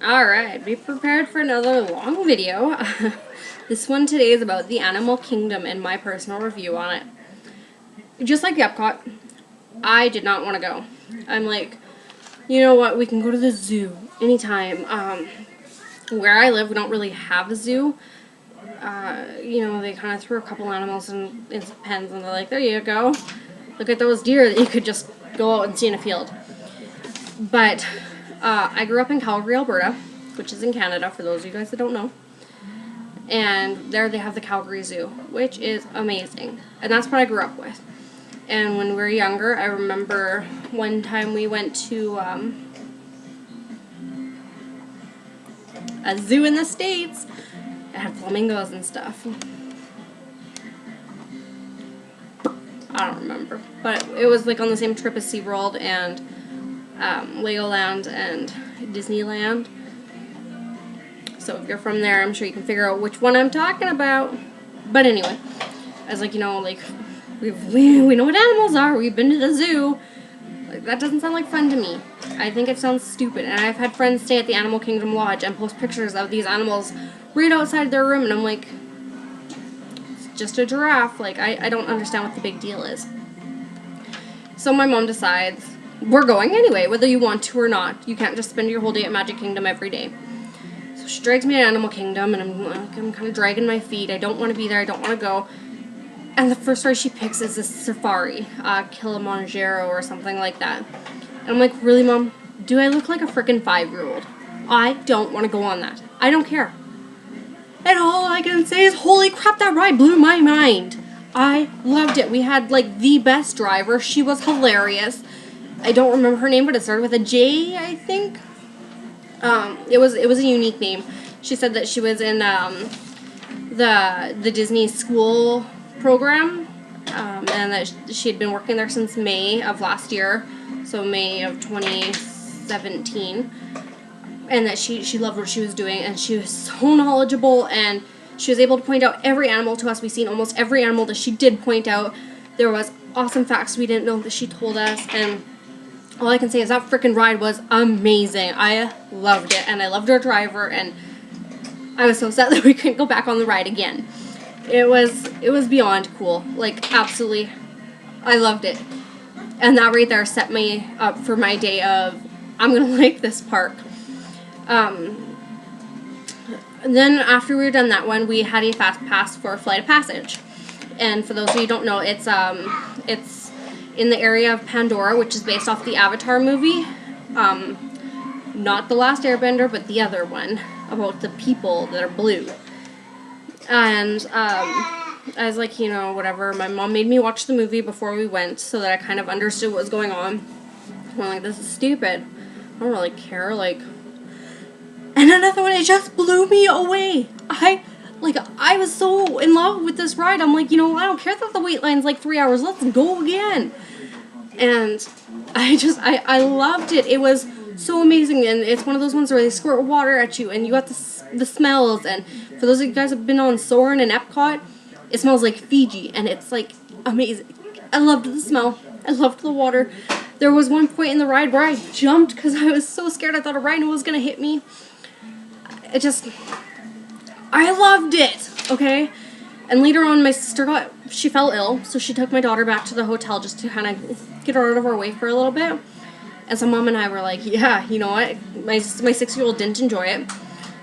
Alright, be prepared for another long video. This one today is about the Animal Kingdom and my personal review on it. Just like Epcot, I did not want to go. I'm like, you know what, we can go to the zoo anytime. Where I live, we don't really have a zoo. They kind of threw a couple animals in pens and they're like, there you go. Look at those deer that you could just go out and see in a field. But I grew up in Calgary, Alberta, which is in Canada, for those of you guys that don't know. And there they have the Calgary Zoo, which is amazing. And that's what I grew up with. And when we were younger, I remember one time we went to a zoo in the States. It had flamingos and stuff. I don't remember. But it was like on the same trip as SeaWorld and Legoland and Disneyland. So if you're from there, I'm sure you can figure out which one I'm talking about. But anyway, I was like, we know what animals are. We've been to the zoo. Like, that doesn't sound like fun to me. I think it sounds stupid. And I've had friends stay at the Animal Kingdom Lodge and post pictures of these animals right outside their room. And I'm like, it's just a giraffe. Like, I don't understand what the big deal is. So my mom decides, we're going anyway, whether you want to or not. You can't just spend your whole day at Magic Kingdom every day. So she drags me to Animal Kingdom, and I'm kind of dragging my feet. I don't want to be there. I don't want to go. And the first ride she picks is this safari, Kilimanjaro or something like that. And I'm like, really, Mom? Do I look like a freaking 5-year-old? I don't want to go on that. I don't care. And all I can say is, holy crap, that ride blew my mind. I loved it. We had, like, the best driver. She was hilarious. I don't remember her name, but it started with a J, I think. It was a unique name. She said that she was in the Disney school program, and that she had been working there since May of last year, so May of 2017, and that she loved what she was doing, and she was so knowledgeable, and she was able to point out every animal to us. We've seen almost every animal that she did point out. There was awesome facts we didn't know that she told us, and all I can say is that freaking ride was amazing. I loved it, and I loved our driver, and I was so sad that we couldn't go back on the ride again. It was beyond cool. Like, absolutely, I loved it. And that right there set me up for my day of, I'm going to like this park. And then after we were done that one, we had a fast pass for Flight of Passage. And for those of you who don't know, it's in the area of Pandora, which is based off the Avatar movie. Not The Last Airbender, but the other one, about the people that are blue. And I was like, whatever. My mom made me watch the movie before we went so that I kind of understood what was going on. I'm like, this is stupid. I don't really care, like. And another one, it just blew me away. I was so in love with this ride. I'm like, I don't care that the wait line's like 3 hours. Let's go again. And I loved it. It was so amazing. And it's one of those ones where they squirt water at you and you got the smells. And for those of you guys who have been on Soarin' and Epcot, it smells like Fiji. And it's like amazing. I loved the smell. I loved the water. There was one point in the ride where I jumped because I was so scared. I thought a rhino was going to hit me. I loved it, okay? And later on, my sister she fell ill, so she took my daughter back to the hotel just to kind of get her out of our way for a little bit. And so Mom and I were like, yeah, you know what? My 6-year-old didn't enjoy it.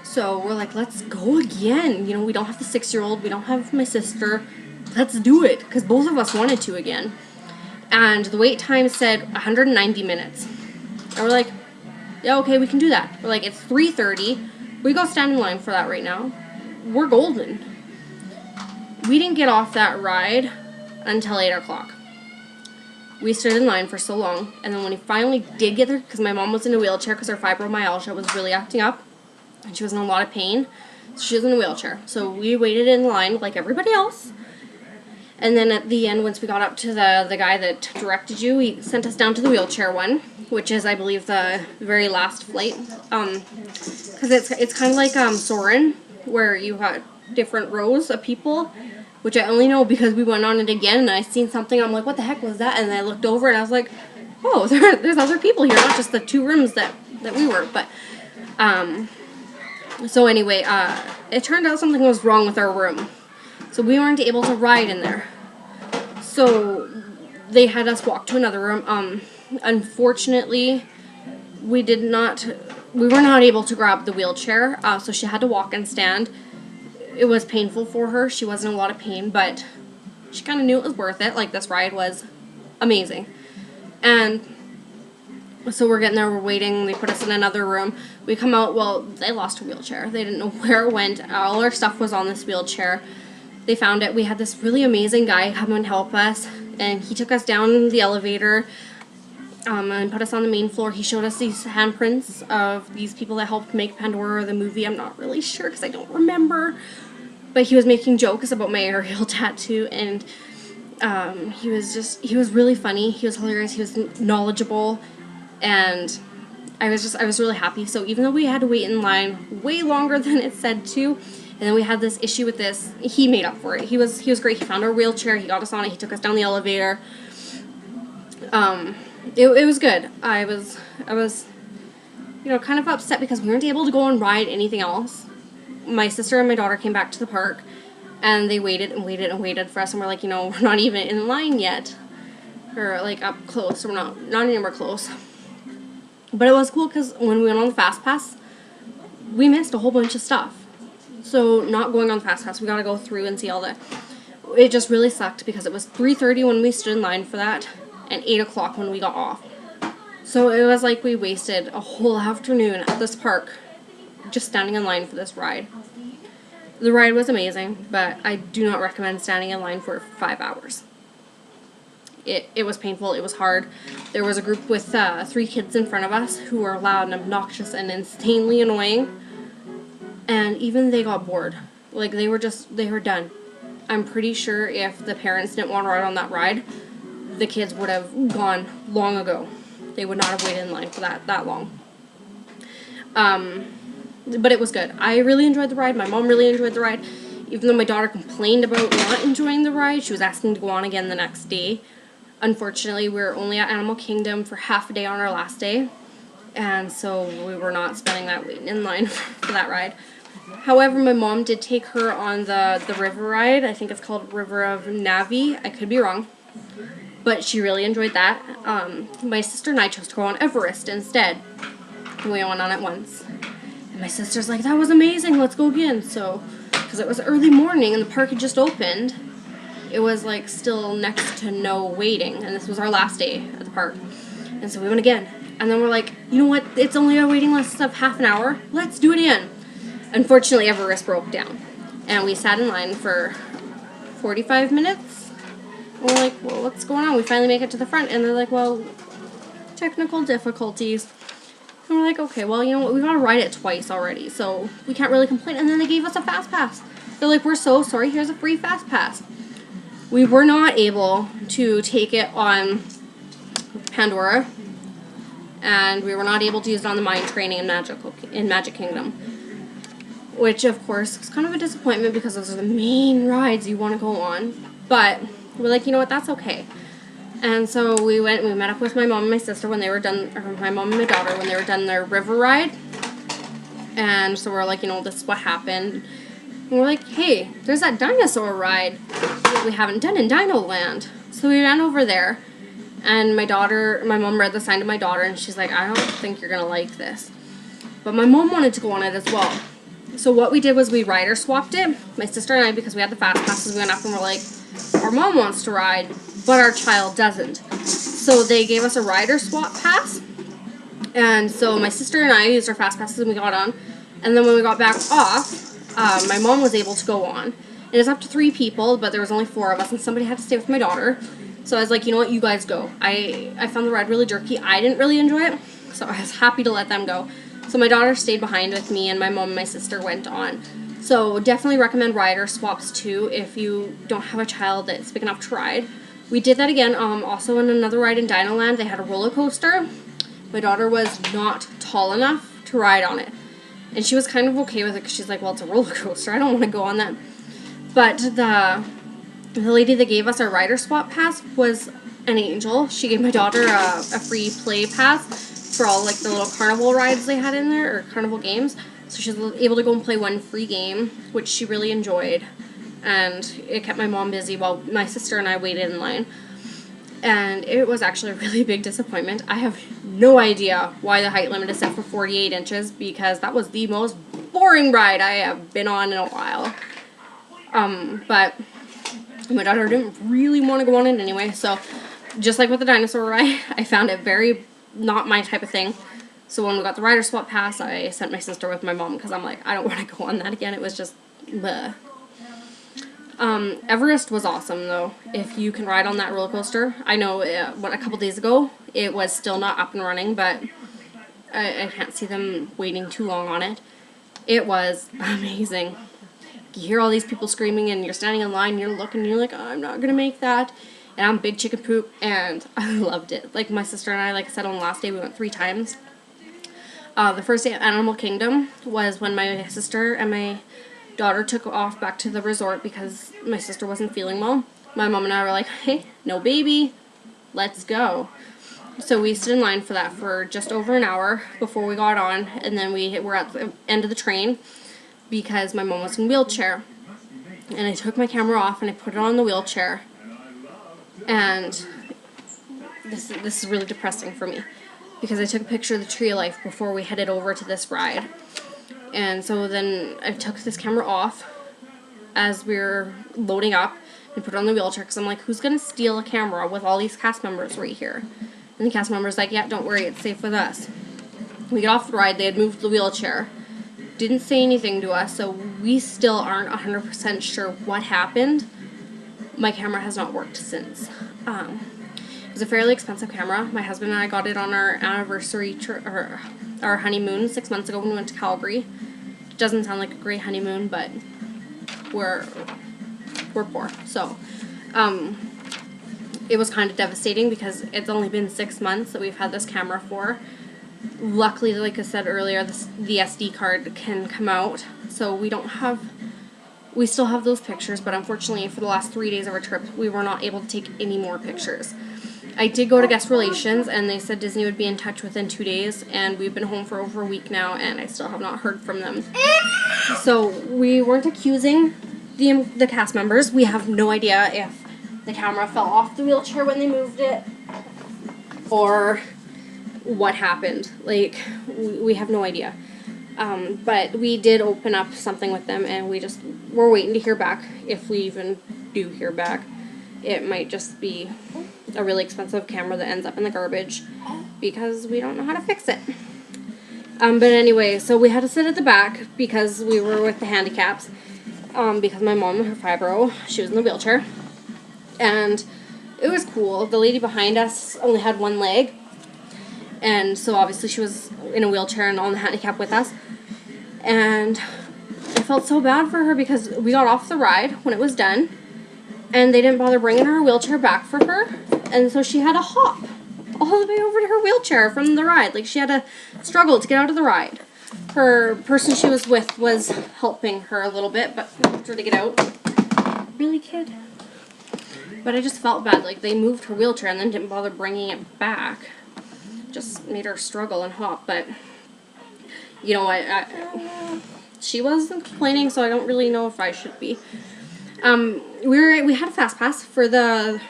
So we're like, let's go again. We don't have the 6-year-old. We don't have my sister. Let's do it, because both of us wanted to again. And the wait time said 190 minutes. And we're like, yeah, okay, we can do that. We're like, it's 3:30. We go stand in line for that right now. We're golden. We didn't get off that ride until 8 o'clock. We stood in line for so long, and then when we finally did get there, because my mom was in a wheelchair because her fibromyalgia was really acting up, and she was in a lot of pain, so she was in a wheelchair. So we waited in line like everybody else, and then at the end, once we got up to the guy that directed you, he sent us down to the wheelchair one, which is, I believe, the very last flight, because it's kind of like Soarin', where you got different rows of people, which I only know because we went on it again and I seen something. I'm like, what the heck was that? And I looked over and I was like, oh, there's other people here, not just the 2 rooms that we were. But So anyway, it turned out something was wrong with our room. So we weren't able to ride in there. So they had us walk to another room. Unfortunately, we were not able to grab the wheelchair, so she had to walk and stand. It was painful for her. She was in a lot of pain, but she kind of knew it was worth it. Like, this ride was amazing. And so we're getting there, we're waiting, they put us in another room. We come out, well, they lost her wheelchair. They didn't know where it went. All our stuff was on this wheelchair. They found it. We had this really amazing guy come and help us, and he took us down the elevator and put us on the main floor. He showed us these handprints of these people that helped make Pandora the movie. I'm not really sure because I don't remember. But he was making jokes about my Ariel tattoo, and he was really funny. He was hilarious. He was knowledgeable, and I was really happy. So even though we had to wait in line way longer than it said to, and then we had this issue with this, he made up for it. He was great. He found our wheelchair. He got us on it. He took us down the elevator. It was good. I was kind of upset because we weren't able to go and ride anything else. My sister and my daughter came back to the park, and they waited and waited and waited for us, and we're like, we're not even in line yet, or like up close. We're not anywhere close. But it was cool because when we went on the Fast Pass, we missed a whole bunch of stuff. So not going on the Fast Pass, we got to go through and see all that. It just really sucked because it was 3:30 when we stood in line for that, and 8 o'clock when we got off. So it was like we wasted a whole afternoon at this park just standing in line for this ride. The ride was amazing, but I do not recommend standing in line for 5 hours. It was painful. It was hard. There was a group with 3 kids in front of us who were loud and obnoxious and insanely annoying. And even they got bored. Like, they were done. I'm pretty sure if the parents didn't want to ride on that ride, the kids would have gone long ago. They would not have waited in line for that long. But it was good. I really enjoyed the ride. My mom really enjoyed the ride. Even though my daughter complained about not enjoying the ride, she was asking to go on again the next day. Unfortunately, we were only at Animal Kingdom for half a day on our last day, and so we were not spending that waiting in line for that ride. However, my mom did take her on the river ride. I think it's called River of Navi. I could be wrong, but she really enjoyed that. My sister and I chose to go on Everest instead. We went on it once. And my sister's like, that was amazing, let's go again. So, because it was early morning and the park had just opened, it was like still next to no waiting, and this was our last day at the park. And so we went again. And then we're like, you know what, it's only a waiting list of half an hour, let's do it again. Unfortunately, Everest broke down, and we sat in line for 45 minutes. And we're like, well, what's going on? We finally make it to the front, and they're like, well, technical difficulties. And we're like, okay, well, you know what, we've got to ride it twice already, so we can't really complain. And then they gave us a Fast Pass. They're like, we're so sorry, here's a free Fast Pass. We were not able to take it on Pandora, and we were not able to use it on the mine training in Magic Kingdom, which of course is kind of a disappointment because those are the main rides you want to go on. But we're like, you know what, that's okay. And so we met up with my mom and my sister when they were done, or my mom and my daughter when they were done their river ride. And so we're like, this is what happened. And we're like, hey, there's that dinosaur ride that we haven't done in Dino Land. So we ran over there, and my mom read the sign to my daughter, and she's like, I don't think you're going to like this. But my mom wanted to go on it as well. So what we did was we rider swapped it, my sister and I, because we had the Fast Passes. We went up and we're like, our mom wants to ride, but our child doesn't. So they gave us a rider swap pass. And so my sister and I used our Fast Passes and we got on. And then when we got back off, my mom was able to go on. And it's up to 3 people, but there was only 4 of us, and somebody had to stay with my daughter. So I was like, you know what, you guys go. I found the ride really jerky. I didn't really enjoy it, so I was happy to let them go. So my daughter stayed behind with me, and my mom and my sister went on. So definitely recommend rider swaps too if you don't have a child that's big enough to ride. We did that again. Also in another ride in Dino Land, they had a roller coaster. My daughter was not tall enough to ride on it, and she was kind of okay with it because she's like, well, it's a roller coaster, I don't want to go on that. But the lady that gave us our rider swap pass was an angel. She gave my daughter a free play pass for all like the little carnival rides they had in there, or carnival games. So she was able to go and play one free game, which she really enjoyed. And it kept my mom busy while my sister and I waited in line. And it was actually a really big disappointment. I have no idea why the height limit is set for 48 inches, because that was the most boring ride I have been on in a while. But my daughter didn't really want to go on it anyway, so just like with the dinosaur ride, I found it very not my type of thing. So when we got the rider swap pass, I sent my sister with my mom, because I'm like, I don't want to go on that again. It was just bleh. Everest was awesome, though, if you can ride on that roller coaster. I know a couple days ago it was still not up and running, but I can't see them waiting too long on it. It was amazing. You hear all these people screaming, and you're standing in line, you're looking, and you're like, oh, I'm not gonna make that. And I'm big chicken poop, and I loved it. Like, my sister and I, like I said on the last day, we went 3 times. The first day at Animal Kingdom was when my sister and my daughter took off back to the resort because my sister wasn't feeling well. My mom and I were like, hey, no baby, let's go. So we stood in line for that for just over an hour before we got on, and then we were at the end of the train because my mom was in a wheelchair. And I took my camera off and I put it on the wheelchair. And this is really depressing for me, because I took a picture of the Tree of Life before we headed over to this ride. And so then I took this camera off as we were loading up and put it on the wheelchair, because I'm like, who's going to steal a camera with all these cast members right here? And the cast member's like, yeah, don't worry, it's safe with us. We get off the ride, they had moved the wheelchair. Didn't say anything to us, so we still aren't 100% sure what happened. My camera has not worked since. It was a fairly expensive camera. My husband and I got it on our anniversary or our honeymoon 6 months ago when we went to Calgary. It doesn't sound like a great honeymoon, but we're poor. So it was kind of devastating because it's only been 6 months that we've had this camera for. Luckily, like I said earlier, the SD card can come out, so we still have those pictures, but unfortunately for the last 3 days of our trip, we were not able to take any more pictures. I did go to guest relations, and they said Disney would be in touch within 2 days, and we've been home for over a week now, and I still have not heard from them. So we weren't accusing the cast members. We have no idea if the camera fell off the wheelchair when they moved it, or what happened. Like, we have no idea. But we did open up something with them, and we're waiting to hear back, if we even do hear back. It might just be a really expensive camera that ends up in the garbage because we don't know how to fix it. But anyway, so we had to sit at the back because we were with the handicaps, because my mom, her fibro, she was in the wheelchair. And it was cool. The lady behind us only had one leg, and so obviously she was in a wheelchair and on the handicap with us. And I felt so bad for her because we got off the ride when it was done, and they didn't bother bringing her wheelchair back for her. And so she had to hop all the way over to her wheelchair from the ride. Like, she had to struggle to get out of the ride. Her person she was with was helping her a little bit, but helped her to get out. Really, kid? But I just felt bad. Like, they moved her wheelchair and then didn't bother bringing it back. Just made her struggle and hop. But, you know, she wasn't complaining, so I don't really know if I should be. We had a fast pass for the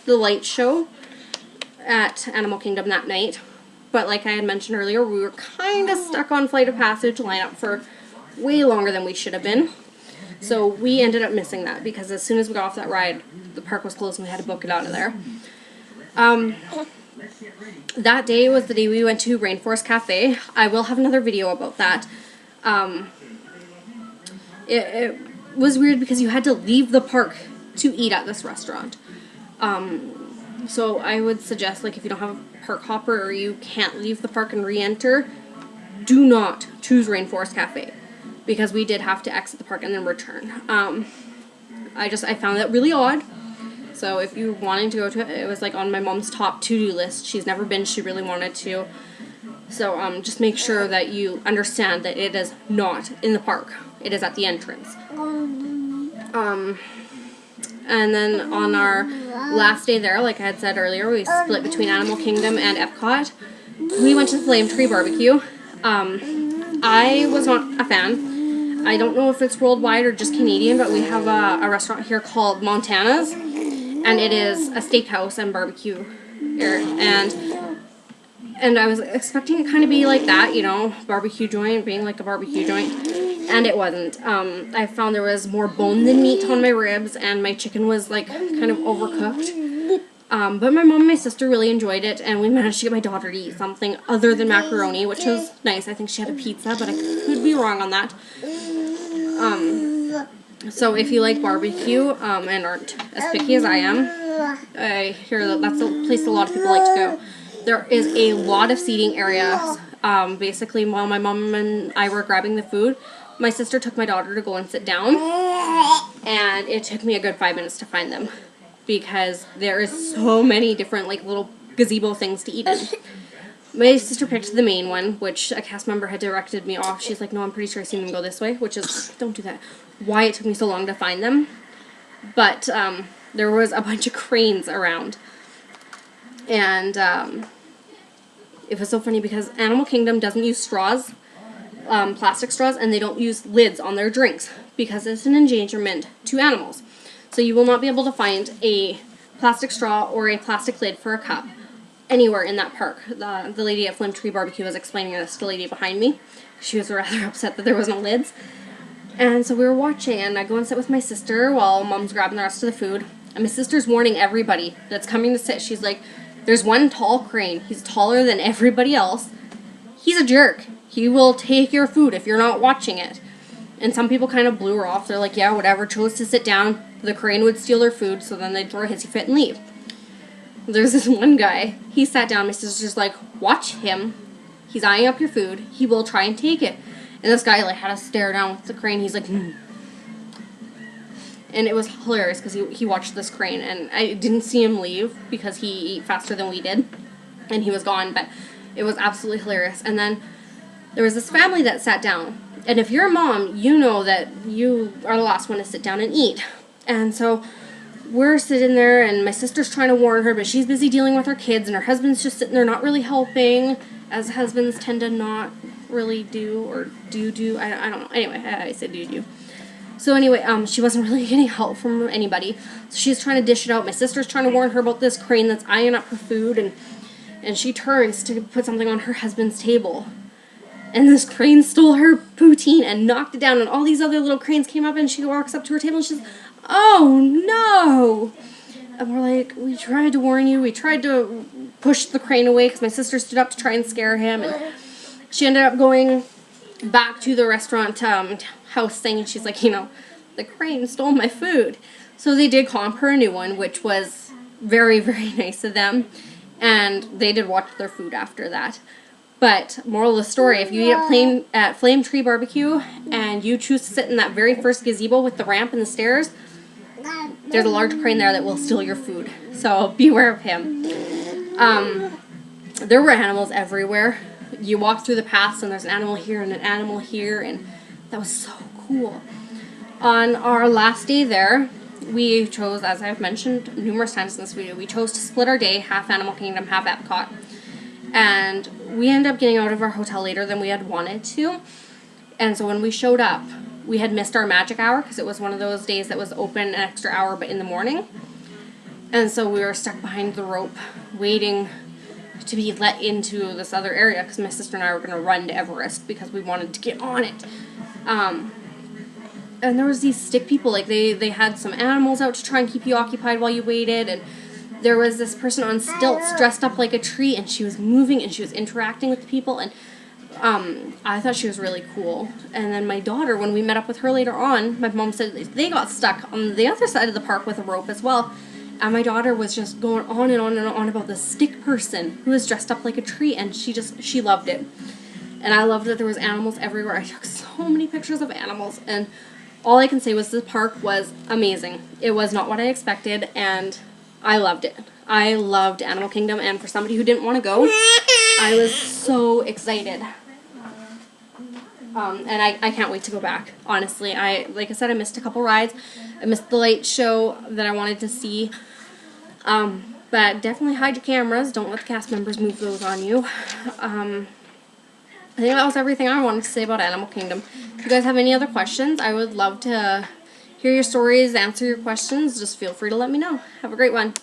light show at Animal Kingdom that night, but like I had mentioned earlier, we were kind of stuck on Flight of Passage lineup for way longer than we should have been, so we ended up missing that because as soon as we got off that ride, the park was closed and we had to book it out of there. That day was the day we went to Rainforest Cafe. I will have another video about that. It was weird because you had to leave the park to eat at this restaurant. So I would suggest, like, if you don't have a park hopper or you can't leave the park and re-enter, do not choose Rainforest Cafe, because we did have to exit the park and then return. I found that really odd. So if you're wanting to go to it, it was like on my mom's top to-do list. She's never been, she really wanted to. So just make sure that you understand that it is not in the park. It is at the entrance. And then on our last day there, like I had said earlier, we split between Animal Kingdom and Epcot. we went to Flame Tree Barbecue. I was not a fan. I don't know if it's worldwide or just Canadian, but we have a restaurant here called Montana's, and it is a steakhouse and barbecue here. And I was expecting it kind of be like that, you know, barbecue joint, being like a barbecue joint, and it wasn't. I found there was more bone than meat on my ribs, and my chicken was like kind of overcooked. But my mom and my sister really enjoyed it, and we managed to get my daughter to eat something other than macaroni, which was nice. I think she had a pizza, but I could be wrong on that. So if you like barbecue and aren't as picky as I am, I hear that that's a place a lot of people like to go. There is a lot of seating areas. Basically, while my mom and I were grabbing the food, my sister took my daughter to go and sit down, and it took me a good 5 minutes to find them, because there is so many different like little gazebo things to eat in. My sister picked the main one, which a cast member had directed me off. She's like, no, I'm pretty sure I've seen them go this way, which is, don't do that. Why it took me so long to find them. But there was a bunch of cranes around. And it was so funny because Animal Kingdom doesn't use straws, plastic straws, and they don't use lids on their drinks because it's an endangerment to animals. So you will not be able to find a plastic straw or a plastic lid for a cup anywhere in that park. The lady at Flame Tree Barbecue was explaining this to the lady behind me. She was rather upset that there was no lids. And so we were watching, and I go and sit with my sister while Mom's grabbing the rest of the food. And my sister's warning everybody that's coming to sit. She's like, there's one tall crane. He's taller than everybody else. He's a jerk. He will take your food if you're not watching it. And some people kind of blew her off. They're like, yeah, whatever, chose to sit down. The crane would steal their food, so then they'd throw a hissy fit and leave. There's this one guy. He sat down. My sister's just like, watch him. He's eyeing up your food. He will try and take it. And this guy like had to stare down with the crane. He's like, And it was hilarious because he watched this crane. And I didn't see him leave because he ate faster than we did. And he was gone. But it was absolutely hilarious. And then there was this family that sat down. And if you're a mom, you know that you are the last one to sit down and eat. And so we're sitting there, and my sister's trying to warn her, but she's busy dealing with her kids, and her husband's just sitting there not really helping, as husbands tend to not really do, or do, I don't know. Anyway, I said do. So anyway, she wasn't really getting help from anybody. So she's trying to dish it out. My sister's trying to warn her about this crane that's eyeing up her food, and she turns to put something on her husband's table. And this crane stole her poutine and knocked it down, and all these other little cranes came up, and she walks up to her table, and she's, oh no! And we're like, we tried to warn you, we tried to push the crane away, because my sister stood up to try and scare him, and she ended up going back to the restaurant house thing, and she's like, you know, the crane stole my food. So they did comp her a new one, which was very, very nice of them, and they did watch their food after that. But, moral of the story, if you eat at Flame Tree Barbecue and you choose to sit in that very first gazebo with the ramp and the stairs, there's a large crane there that will steal your food. So, beware of him. There were animals everywhere. You walk through the paths and there's an animal here and an animal here, and that was so cool. On our last day there, we chose, as I've mentioned numerous times in this video, we chose to split our day, half Animal Kingdom, half Epcot. And we ended up getting out of our hotel later than we had wanted to. And so when we showed up, we had missed our magic hour because it was one of those days that was open an extra hour but in the morning. And so we were stuck behind the rope waiting to be let into this other area because my sister and I were going to run to Everest because we wanted to get on it. And there was these stick people, like they had some animals out to try and keep you occupied while you waited, and there was this person on stilts dressed up like a tree, and she was moving and she was interacting with people, and I thought she was really cool. And then my daughter, when we met up with her later on, my mom said they got stuck on the other side of the park with a rope as well. And my daughter was just going on and on and on about the stick person who was dressed up like a tree, and she loved it. And I loved that there was animals everywhere. I took so many pictures of animals, and all I can say was the park was amazing. It was not what I expected, and I loved it. I loved Animal Kingdom, and for somebody who didn't want to go, I was so excited. And I can't wait to go back, honestly. Like I said, I missed a couple rides. I missed the light show that I wanted to see. But definitely hide your cameras. Don't let the cast members move those on you. I think that was everything I wanted to say about Animal Kingdom. If you guys have any other questions, I would love to hear your stories, answer your questions. Just feel free to let me know. Have a great one.